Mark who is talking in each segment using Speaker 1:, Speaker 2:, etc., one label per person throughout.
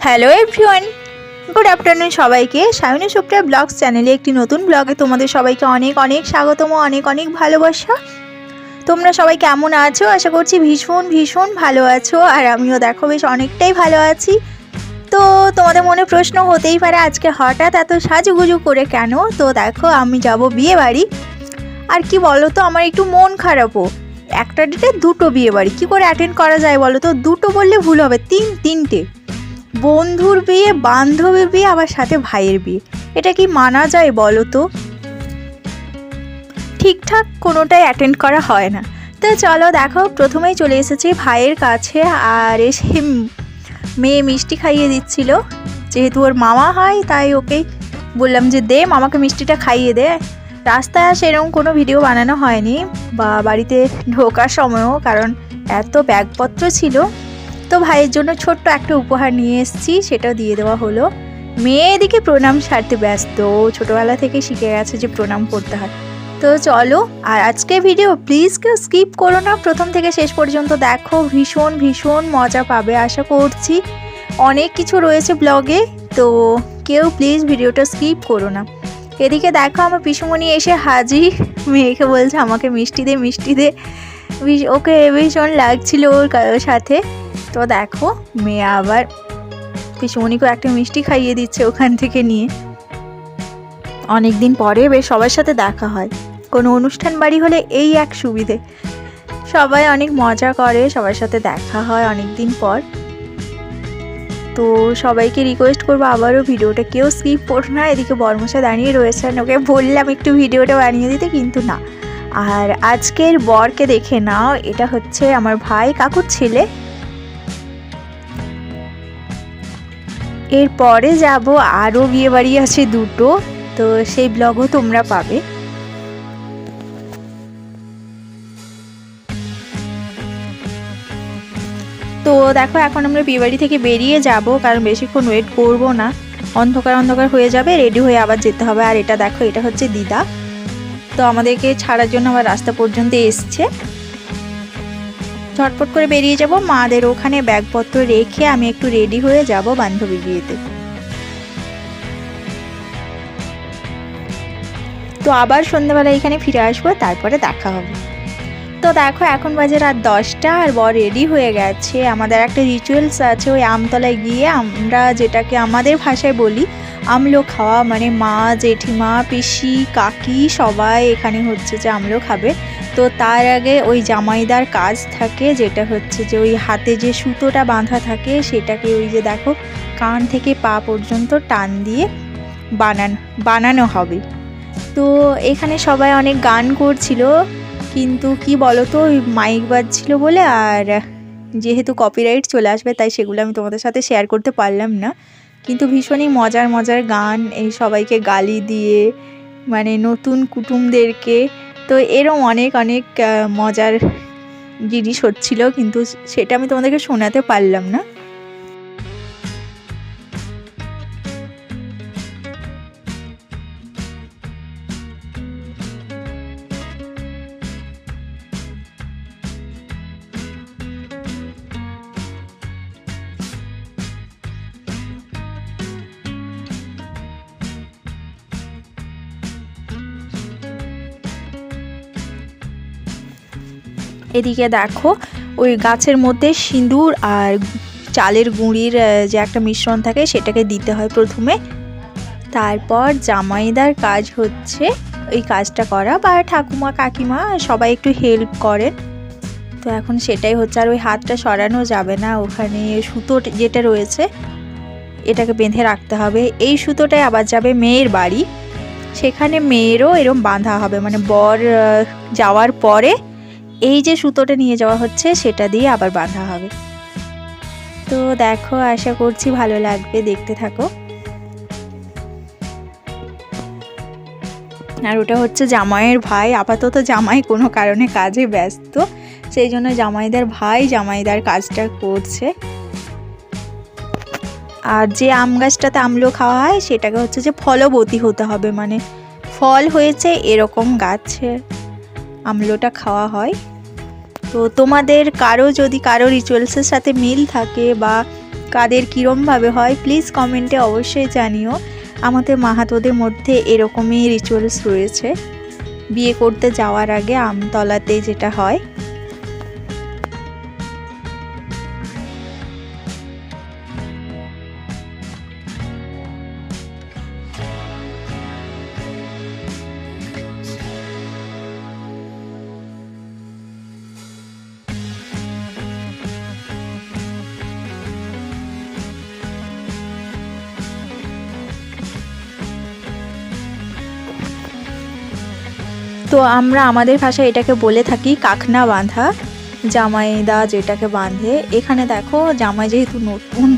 Speaker 1: Hello everyone, good afternoon সবাইকে। Sayani Supriya blogs চ্যানেলে একটি নতুন ব্লগে তোমাদের সবাইকে অনেক অনেক স্বাগতম, অনেক অনেক ভালোবাসা। তোমরা সবাই কেমন আছো? আশা করছি ভীষণ ভীষণ ভালো আছো, আর আমিও দেখো বেশ অনেকটাই ভালো আছি। তো তোমাদের মনে প্রশ্ন হতেই পারে আজকে হঠাৎ এত সাজুগুজু করে কেন। তো দেখো, আমি যাব বিয়ে বাড়ি। আর কি বলো তো, আমার একটু মন খারাপও। একটা ডেটে দুটো বিয়ে বাড়ি কী করে অ্যাটেন্ড করা যায় বলো তো? দুটো বললে ভুল হবে, তিনটে। বন্ধুর বিয়ে, বান্ধবীর বিয়ে, আবার সাথে ভাইয়ের বিয়ে। এটা কি মানা যায় বলো তো? ঠিকঠাক কোনোটাই অ্যাটেন্ড করা হয় না। তো চলো দেখো, প্রথমেই চলে এসেছি ভাইয়ের কাছে। আর এসে মেয়ে মিষ্টি খাইয়ে দিচ্ছিল। যেহেতু ওর মামা হয় তাই ওকে বললাম যে দে, মামাকে মিষ্টিটা খাইয়ে দে। রাস্তায় সেরকম কোনো ভিডিও বানানো হয়নি, বা বাড়িতে ঢোকার সময়ও, কারণ এত ব্যাগপত্র ছিল। তো ভাইয়ের জন্য ছোট্ট একটা উপহার নিয়ে এসেছি, সেটাও দিয়ে দেওয়া হলো। মেয়ে এদিকে প্রণাম সারতে ব্যস্ত, ছোটোবেলা থেকে শিখে গেছে যে প্রণাম করতে হয়। তো চলো, আর আজকে ভিডিও প্লিজ কেউ স্কিপ করো না, প্রথম থেকে শেষ পর্যন্ত দেখো, ভীষণ ভীষণ মজা পাবে আশা করছি। অনেক কিছু রয়েছে ব্লগে, তো কেউ প্লিজ ভিডিওটা স্কিপ করো না। এদিকে দেখো, আমার পিসুমণি এসে হাজির। মেয়েকে বলছে আমাকে মিষ্টি দে, মিষ্টি দে। ওকে ভীষণ লাগছিল ওর সাথে। তো দেখো, মেয়ে আবার পিসুমণিকে একটা মিষ্টি খাইয়ে দিচ্ছে ওখান থেকে নিয়ে। অনেক দিন পরে বেশ সবার সাথে দেখা হয়। কোনো অনুষ্ঠান বাড়ি হলে এই এক সুবিধে, সবাই অনেক মজা করে, সবার সাথে দেখা হয় অনেক দিন পর। তো সবাইকে রিকোয়েস্ট করবো আবারও ভিডিওটা কেউ স্কিপ করো না। এদিকে বরমশাই দাঁড়িয়ে রয়েছেন, ওকে বললাম একটু ভিডিওটা বানিয়ে দিতে, কিন্তু না। আর আজকের বরকে দেখে নাও, এটা হচ্ছে আমার ভাই কাকুর ছেলে। এরপরে যাব আরও বিয়ে বাড়ি আছে দুটো, তো সেই ব্লগও তোমরা পাবে। তো দেখো, এখন আমরা বিয়েবাড়ি থেকে বেরিয়ে যাব, কারণ বেশিক্ষণ ওয়েট করবো না, অন্ধকার অন্ধকার হয়ে যাবে, রেডি হয়ে আবার যেতে হবে। আর এটা দেখো, এটা হচ্ছে দিদা। তো আমাদেরকে ছাড়ার জন্য আবার রাস্তা পর্যন্ত এসছে। ঝটপট করে বেরিয়ে যাব, মাদের ওখানে ব্যাগপত্র রেখে আমি একটু রেডি হয়ে যাব বান্ধবীর বিয়েতে। তো আবার সন্ধ্যাবেলা এখানে ফিরে আসবো, তারপরে দেখা হবে। তো দেখো, এখন বাজে রাত 10টা, আর বর রেডি হয়ে গেছে। আমাদের একটা রিচুয়ালস আছে, ওই আমতলায় গিয়ে আমরা যেটাকে আমাদের ভাষায় বলি আমলো খাওয়া, মানে মা, জেঠিমা, পিসি, কাকি সবাই এখানে হচ্ছে যে আমলো খাবে। তো তার আগে ওই জামাইদার কাজ থাকে, যেটা হচ্ছে যে ওই হাতে যে সুতোটা বাঁধা থাকে, সেটাকে ওই যে দেখো কান থেকে পা পর্যন্ত টান দিয়ে বানানো হবে। তো এখানে সবাই অনেক গান করছিল, কিন্তু কি বলো তো, ওই মাইক বাজছিল বলে, আর যেহেতু কপিরাইট চলে আসবে তাই সেগুলো আমি তোমাদের সাথে শেয়ার করতে পারলাম না। কিন্তু ভীষণই মজার মজার গান, এই সবাইকে গালি দিয়ে, মানে নতুন কুটুমদেরকে। তো এরম অনেক অনেক মজার জিনিস হচ্ছিল, কিন্তু সেটা আমি তোমাদেরকে শোনাতে পারলাম না। এদিকে দেখো, ওই গাছের মধ্যে সিঁদুর আর চালের গুঁড়ির যে একটা মিশ্রণ থাকে, সেটাকে দিতে হয় প্রথমে। তারপর জামাইদার কাজ হচ্ছে ওই কাজটা করা, বা ঠাকুমা কাকিমা সবাই একটু হেল্প করেন। তো এখন সেটাই হচ্ছে। আর ওই হাতটা সরানো যাবে না, ওখানে সুতো যেটা রয়েছে এটাকে বেঁধে রাখতে হবে। এই সুতোটাই আবার যাবে মেয়ের বাড়ি, সেখানে মেয়েরও এরম বাঁধা হবে, মানে বর যাওয়ার পরে এই যে সুতোটা নিয়ে যাওয়া হচ্ছে সেটা দিয়ে আবার বাঁধা হবে। তো দেখো, আশা করছি ভালো লাগবে, দেখতে থাকো। আর ওটা হচ্ছে জামাইয়ের ভাই। আপাতত জামাই কোনো কারণে কাজে ব্যস্ত, সেই জন্য জামাইদার ভাই জামাইদার কাজটা করছে। আর যে আম গাছটাতে আমলো খাওয়া হয়, সেটাকে হচ্ছে যে ফলবতী হতে হবে, মানে ফল হয়েছে এরকম গাছে আমলোটা খাওয়া হয়। তো তোমাদের যদি কারো রিচুয়ালসের সাথে মিল থাকে, বা কাদের কীরমভাবে হয় প্লিজ কমেন্টে অবশ্যই জানিও। আমাদের মাহাতোদের মধ্যে এরকমই রিচুয়ালস রয়েছে, বিয়ে করতে যাওয়ার আগে আমতলাতে যেটা হয়। তো আমরা আমাদের ভাষায় এটাকে বলে থাকি কাখনা বাঁধা, জামাইদা যেটাকে বাঁধে। এখানে দেখো জামাই যেহেতু নতুন,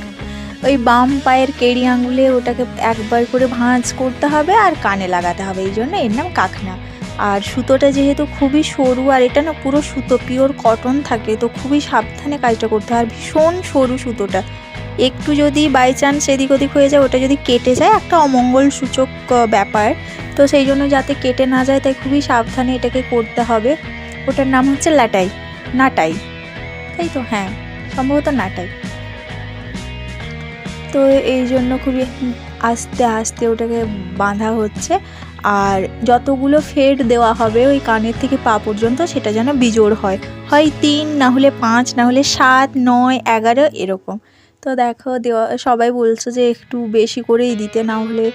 Speaker 1: ওই বাম পায়ের কেড়ি আঙুলে ওটাকে একবার করে ভাঁজ করতে হবে আর কানে লাগাতে হবে, এই জন্য এর নাম কাখনা। আর সুতোটা যেহেতু খুবই সরু, আর এটা না পুরো সুতো পিওর কটন থাকে, তো খুবই সাবধানে কাজটা করতে হয়। আর ভীষণ সরু সুতোটা, একটু যদি বাই চান্স এদিক ওদিক হয়ে যায়, ওটা যদি কেটে যায় একটা অমঙ্গল সূচক ব্যাপার। তো সেই জন্য যাতে কেটে না যায় তাই খুবই সাবধানে এটাকে করতে হবে। ওটার নাম হচ্ছে লাটাই, নাটাই, তাই তো? হ্যাঁ, সম্ভবত নাটাই। তো এই জন্য খুবই আস্তে আস্তে ওটাকে বাঁধা হচ্ছে। আর যতগুলো ফের দেওয়া হবে ওই কানের থেকে পা পর্যন্ত, সেটা যেন বিজোড় হয়, হয় 3, না হলে 5, না হলে 7, 9, 11 এরকম। তো দেখো দেওয়া, সবাই বলছে যে একটু বেশি করেই দিতে, না হলে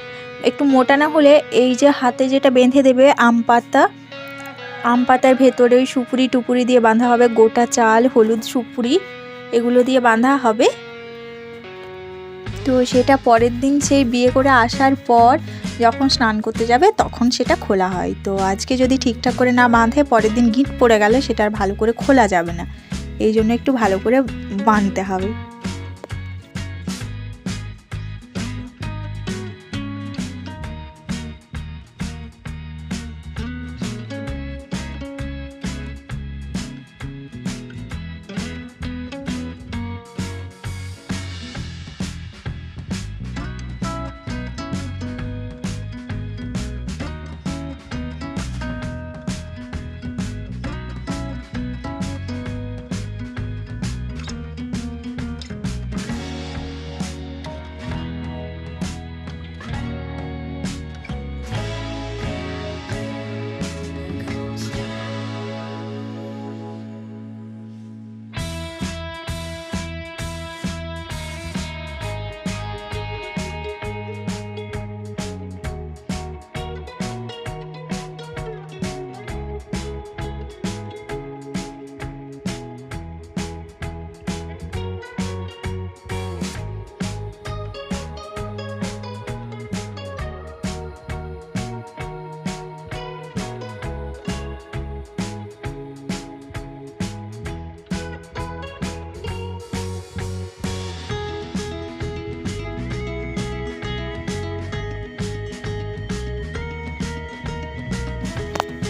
Speaker 1: একটু মোটা না হলে এই যে হাতে যেটা বেঁধে দেবে আম পাতা, আম পাতার ভেতরে ওই সুপুরি টুপুরি দিয়ে বাঁধা হবে, গোটা চাল, হলুদ, সুপুরি এগুলো দিয়ে বাঁধা হবে। তো সেটা পরের দিন সেই বিয়ে করে আসার পর যখন স্নান করতে যাবে তখন সেটা খোলা হয়। তো আজকে যদি ঠিকঠাক করে না বাঁধে পরের দিন গিঁট পড়ে গেলে সেটা আর ভালো করে খোলা যাবে না, এই জন্য একটু ভালো করে বাঁধতে হবে।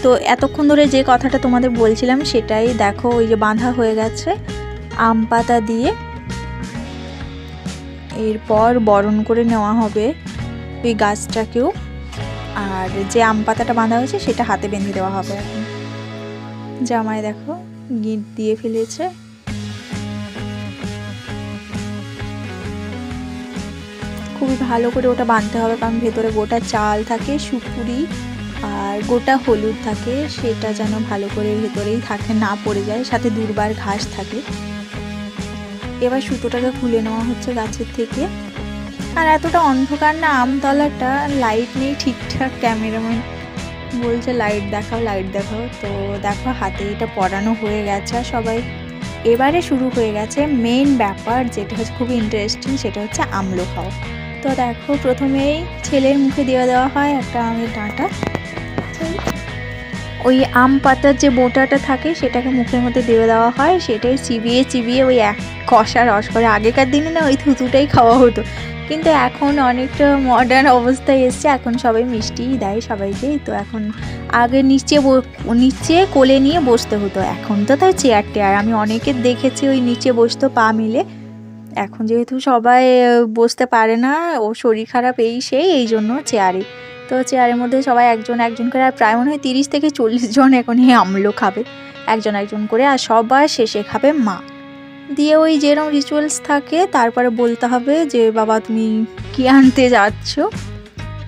Speaker 1: তো এতক্ষণ ধরে যে কথাটা তোমাদের বলছিলাম সেটাই দেখো, ওই যে বাঁধা হয়ে গেছে আম পাতা দিয়ে। এরপর বরণ করে নেওয়া হবে ওই গাছটাকেও, আর যে আম পাতাটা বাঁধা হয়েছে সেটা হাতে বেঁধে দেওয়া হবে। এখন জামাই দেখো গিঁট দিয়ে ফেলেছে। খুবই ভালো করে ওটা বাঁধতে হবে, কারণ ভেতরে গোটা চাল থাকে, সুপুরি আর গোটা হলুদ থাকে, সেটা যেন ভালো করে ভেতরেই থাকে, না পড়ে যায়, সাথে দুর্বার ঘাস থাকে। এবার সুতোটাকে খুলে নেওয়া হচ্ছে গাছের থেকে। আর এতটা অন্ধকার না আমতলাটা, লাইট নেই ঠিকঠাক, ক্যামেরাম্যান বলছে লাইট দেখাও লাইট দেখাও। তো দেখো হাতে এটা পরানো হয়ে গেছে সবাই। এবারে শুরু হয়ে গেছে মেন ব্যাপার, যেটা হচ্ছে খুবই ইন্টারেস্টিং, সেটা হচ্ছে আমলো খাওয়া। তো দেখো প্রথমেই ছেলের মুখে দিয়ে দেওয়া হয় একটা আমের ডাঁটা, ওই আম পাতার যে বোটাটা থাকে সেটাকে মুখের মধ্যে দিয়ে দেওয়া হয়, সেটাই চিবিয়ে চিবিয়ে ওই এক কষা রস করে। আগেকার দিনে না ওই থুতুটাই খাওয়া হতো, কিন্তু এখন অনেকটা মডার্ন অবস্থায় এসছে, এখন সবাই মিষ্টিই দেয় সবাইকে। তো এখন আগে নিচে কোলে নিয়ে বসতে হতো, এখন তো তাই চেয়ার টেয়ার। আমি অনেকে দেখেছি ওই নিচে বসতো পা মিলে, এখন যেহেতু সবাই বসতে পারে না, ও শরীর খারাপ এই জন্য চেয়ারে। তো চেয়ারের মধ্যে সবাই একজন একজন করে, আর প্রায় মনে হয় 30 থেকে 40 জন এখন এই আমলো খাবে, একজন একজন করে। আর সবার শেষে খাবে মা, দিয়ে ওই যেরকম রিচুয়ালস থাকে তারপরে বলতে হবে যে বাবা তুমি কী আনতে যাচ্ছ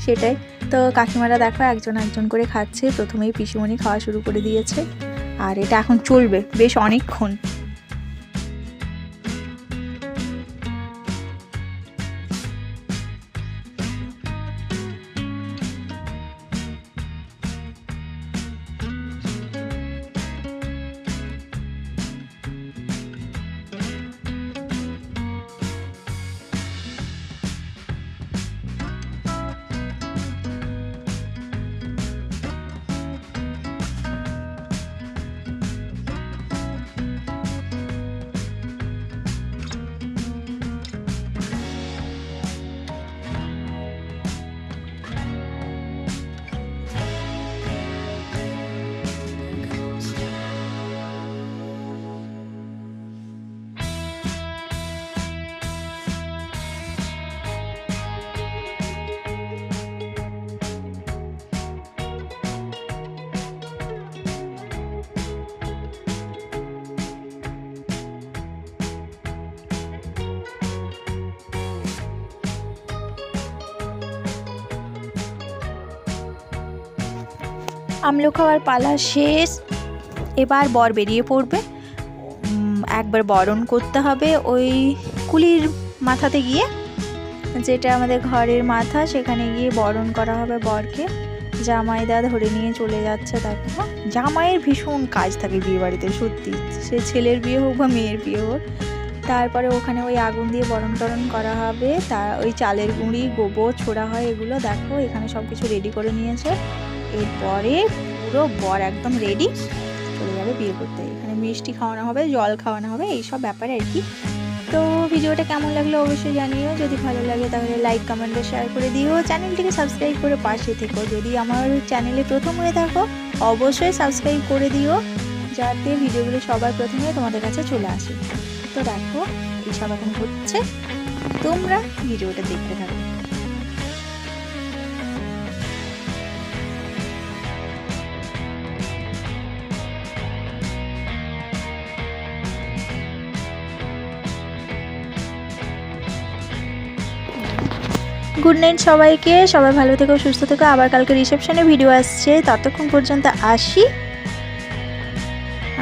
Speaker 1: সেটাই। তো কাকিমারা দেখো একজন একজন করে খাচ্ছে। প্রথমেই পিসিমণি খাওয়া শুরু করে দিয়েছে, আর এটা এখন চলবে বেশ অনেকক্ষণ। আমলো খাওয়ার পালা শেষ, এবার বর বেরিয়ে পড়বে। একবার বরণ করতে হবে ওই কুলির মাথাতে গিয়ে, যেটা আমাদের ঘরের মাথা, সেখানে গিয়ে বরণ করা হবে বরকে। জামাইদা ধরে নিয়ে চলে যাচ্ছে। দেখো জামাইয়ের ভীষণ কাজ থাকে বিয়ে বাড়িতে, সত্যি, সে ছেলের বিয়ে হোক বা মেয়ের বিয়ে হোক। তারপরে ওখানে ওই আগুন দিয়ে বরণ টরণ করা হবে, ওই চালের গুঁড়ি গোবর ছোড়া হয়, এগুলো দেখো এখানে সব কিছু রেডি করে নিয়েছে। এরপরে পুরো বর একদম রেডি, চলে যাবে বিয়ে করতে। এখানে মিষ্টি খাওয়ানো হবে, জল খাওয়ানো হবে, এইসব ব্যাপারে আর কি। তো ভিডিওটা কেমন লাগলো অবশ্যই জানিও। যদি ভালো লাগে তাহলে লাইক কমেন্ট শেয়ার করে দিও। চ্যানেলটিকে সাবস্ক্রাইব করে পাশে থেকো। যদি আমার চ্যানেলে প্রথম হয়ে থাকো অবশ্যই সাবস্ক্রাইব করে দিও, যাতে ভিডিওগুলো সবার প্রথমে তোমাদের কাছে চলে আসে। তো দেখো এইসব এখন হচ্ছে, তোমরা ভিডিওটা দেখতে থাকো। গুড নাইট সবাইকে, সবাই ভালো থেকো, সুস্থ থেকো। আবার কালকে রিসেপশনে ভিডিও আসছে, ততক্ষণ পর্যন্ত আসি।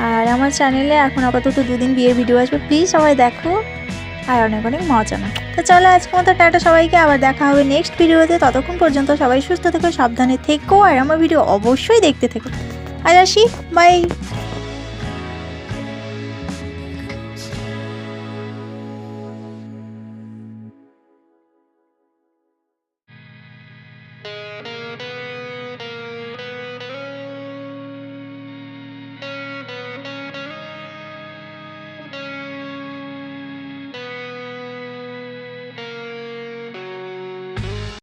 Speaker 1: আর আমার চ্যানেলে এখন আপাতত 2 দিন বিয়ের ভিডিও আসবে, প্লিজ সবাই দেখো, আর অনেক অনেক মজা না। তো চলো আজকের মতো টাটা সবাইকে, আবার দেখা হবে নেক্সট ভিডিওতে। ততক্ষণ পর্যন্ত সবাই সুস্থ থেকো, সাবধানে থেকো, আর আমার ভিডিও অবশ্যই দেখতে থেকো। আজ আসি, বাই।